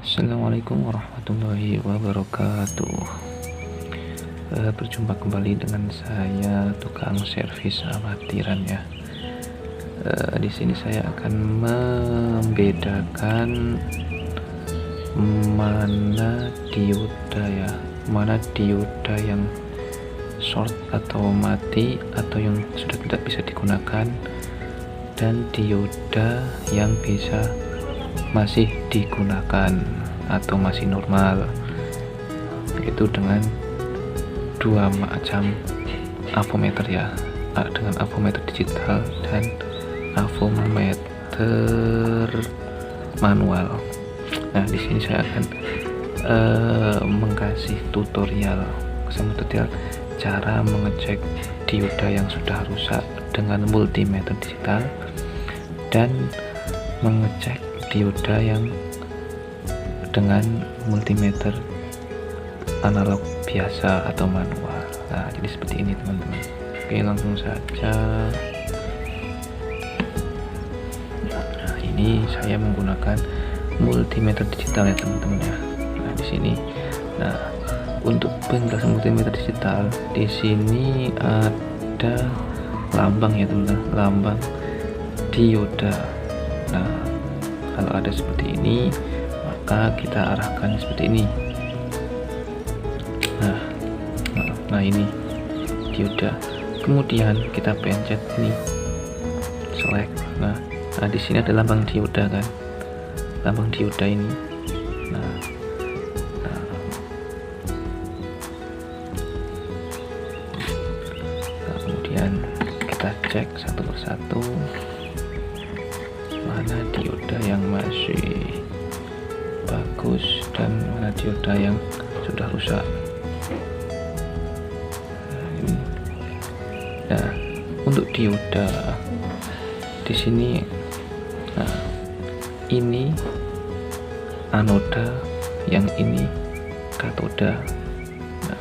Assalamualaikum warahmatullahi wabarakatuh. Berjumpa kembali dengan saya, tukang servis amatiran ya. Di sini saya akan membedakan mana dioda yang short atau mati atau yang sudah tidak bisa digunakan, dan dioda yang masih digunakan atau masih normal, itu dengan dua macam avometer ya, dengan avometer digital dan avometer manual. Nah, di sini saya akan mengkasih tutorial cara mengecek dioda yang sudah rusak dengan multimeter digital dan mengecek dioda yang dengan multimeter analog biasa atau manual. Nah, jadi seperti ini teman-teman. Oke, langsung saja. Nah, ini saya menggunakan multimeter digital ya teman-teman ya. Nah, di sini. Nah, untuk penjelasan multimeter digital, di sini ada lambang ya teman-teman, lambang dioda. Nah, kalau ada seperti ini, maka kita arahkan seperti ini. Nah ini dioda. Kemudian kita pencet ini, select. Nah di sini ada lambang dioda kan, lambang dioda ini. Nah, kemudian kita cek satu persatu mana dioda yang masih bagus dan mana dioda yang sudah rusak. Nah, untuk dioda di sini, nah ini anoda, yang ini katoda. Nah,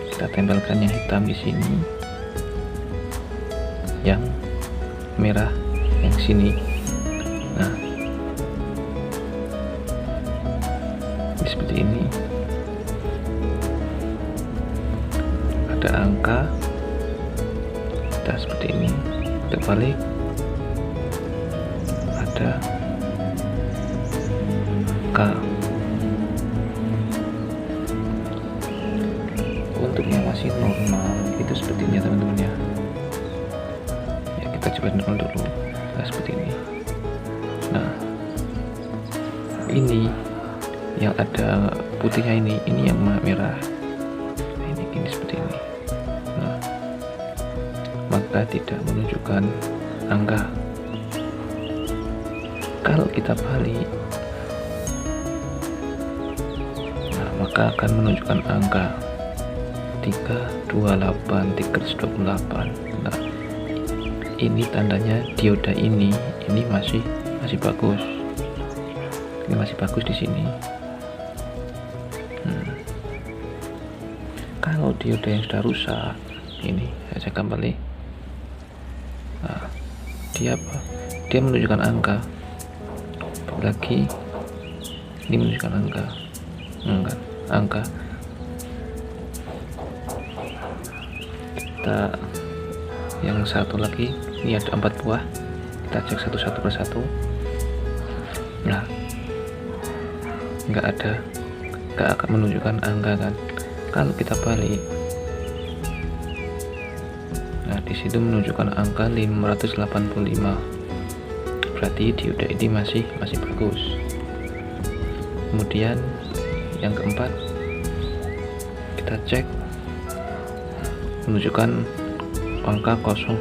kita tempelkan yang hitam di sini, yang merah yang sini. Nah, seperti ini. Ada angka, kita seperti ini. Kita balik, ada K. Untuk yang masih normal itu seperti ini teman-teman ya. Kita coba normal dulu. Nah, seperti ini. Nah, ini yang ada putihnya ini yang merah. Ini seperti ini. Nah, maka tidak menunjukkan angka. Kalau kita balik, nah, maka akan menunjukkan angka 328, 328. Nah, ini tandanya dioda ini masih bagus. Ini masih bagus di sini. Kalau dioda yang sudah rusak, ini saya kembali. Nah, dia menunjukkan angka. Lagi ini menunjukkan angka. Kita yang satu lagi, ini ada 4 buah. Kita cek satu persatu. Nah, nggak akan menunjukkan angka kan. Kalau kita balik, nah di situ menunjukkan angka 585. Berarti dioda ini masih bagus. Kemudian yang keempat, kita cek menunjukkan angka 001.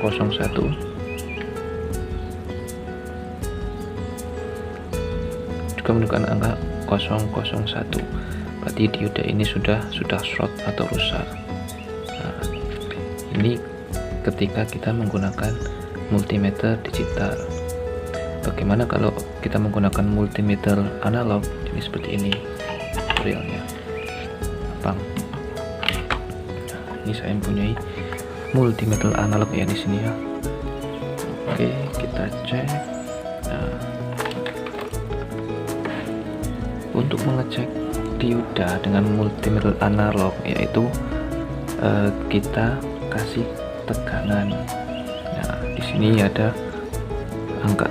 Juga menunjukkan angka 001. Berarti dioda ini sudah short atau rusak. Nah, ini ketika kita menggunakan multimeter digital. Bagaimana kalau kita menggunakan multimeter analog? Ini seperti ini tutorialnya. Nah, ini saya mempunyai multimeter analog ya di sini ya. Oke, kita cek. Nah, untuk mengecek dioda dengan multimeter analog, yaitu kita kasih tekanan. Nah, di sini ada angka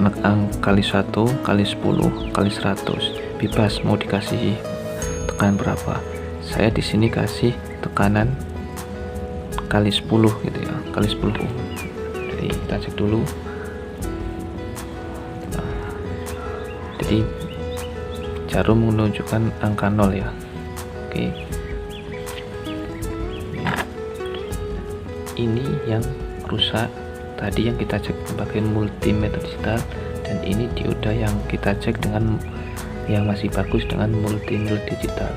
kali 1, kali 10, kali 100. Bebas mau dikasih tekanan berapa. Saya di sini kasih tekanan kali 10 gitu ya, kali 10. Jadi kita cek dulu. Nah, jadi jarum menunjukkan angka 0 ya. Oke. Ini yang rusak tadi yang kita cek pakai multimeter digital, dan ini dioda yang kita cek dengan yang masih bagus dengan multimeter digital.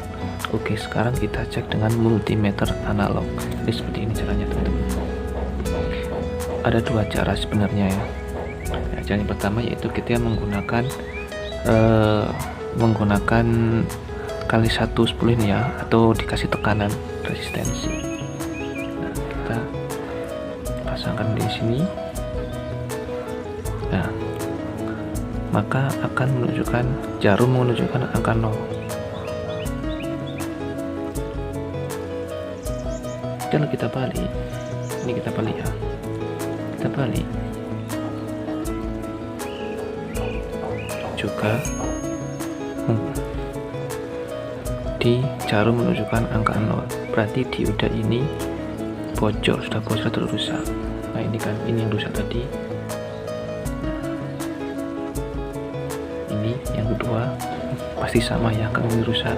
Oke, sekarang kita cek dengan multimeter analog. Jadi seperti ini caranya, teman-teman. Ada dua cara sebenarnya ya. Cara yang pertama yaitu kita menggunakan kali 110 ini ya, atau dikasih tekanan resistensi. Nah, kita pasangkan di sini. Nah, maka akan menunjukkan jarum menunjukkan angka 0. Kalau kita balik, ini kita balik ya, kita balik juga di jarum menunjukkan angka 0, berarti dioda ini bocor, sudah bocor atau rusak. Nah, ini kan ini yang rusak tadi. Ini yang kedua pasti sama ya, kalau ini rusak.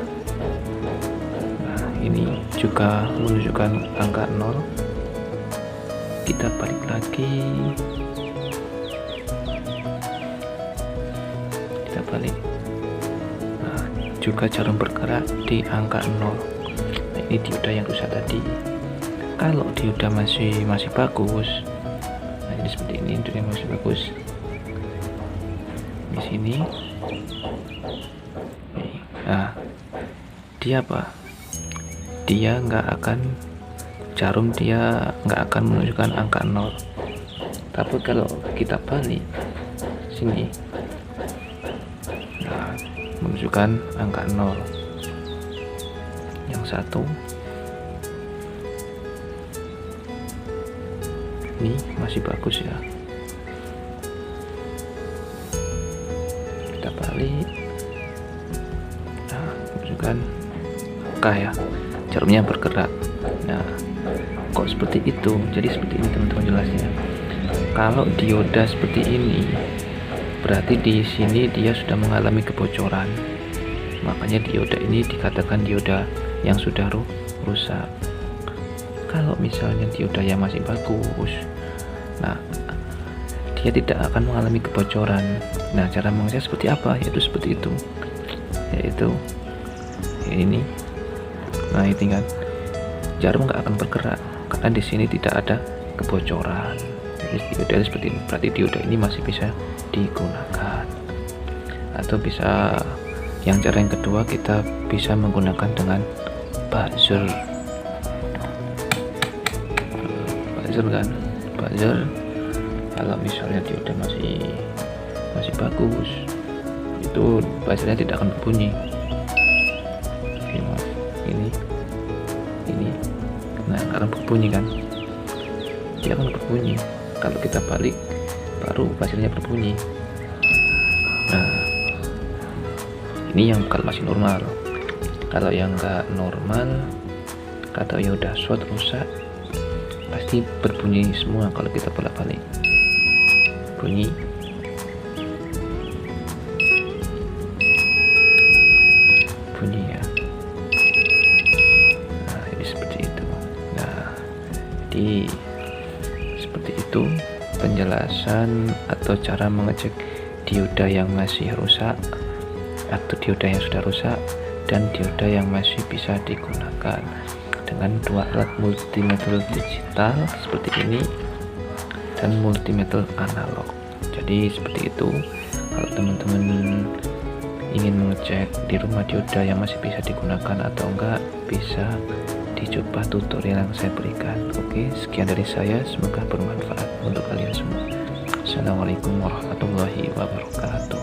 Nah, ini juga menunjukkan angka 0. Kita balik lagi, kita balik. Nah, juga jarum bergerak di angka 0. Nah, ini dioda yang rusak tadi. Kalau dioda masih bagus, nah jadi seperti ini, dioda masih bagus. Di sini, nah dia apa? Dia jarum dia nggak akan menunjukkan angka 0. Tapi kalau kita balik sini, nah, menunjukkan angka 0. Yang satu ini masih bagus ya. Kita balik. Nah, menunjukkan angka ya. Jarumnya bergerak. Nah, kok seperti itu? Jadi seperti ini teman-teman jelasnya. Kalau dioda seperti ini, berarti di sini dia sudah mengalami kebocoran. Makanya dioda ini dikatakan dioda yang sudah rusak. Kalau misalnya dioda yang masih bagus, nah dia tidak akan mengalami kebocoran. Nah, cara mengecek seperti apa? Yaitu seperti itu, yaitu ini. Nah, ini kan jarum nggak akan bergerak karena di sini tidak ada kebocoran. Jadi dioda seperti ini, berarti dioda ini masih bisa digunakan. Atau bisa yang cara yang kedua, kita bisa menggunakan dengan buzzer. Kan buzzer, kalau misalnya dioda masih bagus, itu buzzernya tidak akan berbunyi. Ini nah akan berbunyi kan, dia akan berbunyi. Kalau kita balik baru buzzernya berbunyi. Nah, ini yang kalau masih normal. Kalau yang nggak normal, atau ya udah short rusak, pasti berbunyi semua kalau kita bolak-balik. Bunyi. Bunyi ya. Nah, ini seperti itu. Nah, jadi seperti itu penjelasan atau cara mengecek dioda yang masih rusak atau dioda yang sudah rusak dan dioda yang masih bisa digunakan dengan dua alat multimeter digital seperti ini dan multimeter analog. Jadi seperti itu. Kalau teman-teman ingin mengecek di rumah dioda yang masih bisa digunakan atau enggak, bisa dicoba tutorial yang saya berikan. Oke, sekian dari saya, semoga bermanfaat untuk kalian semua. Assalamualaikum warahmatullahi wabarakatuh.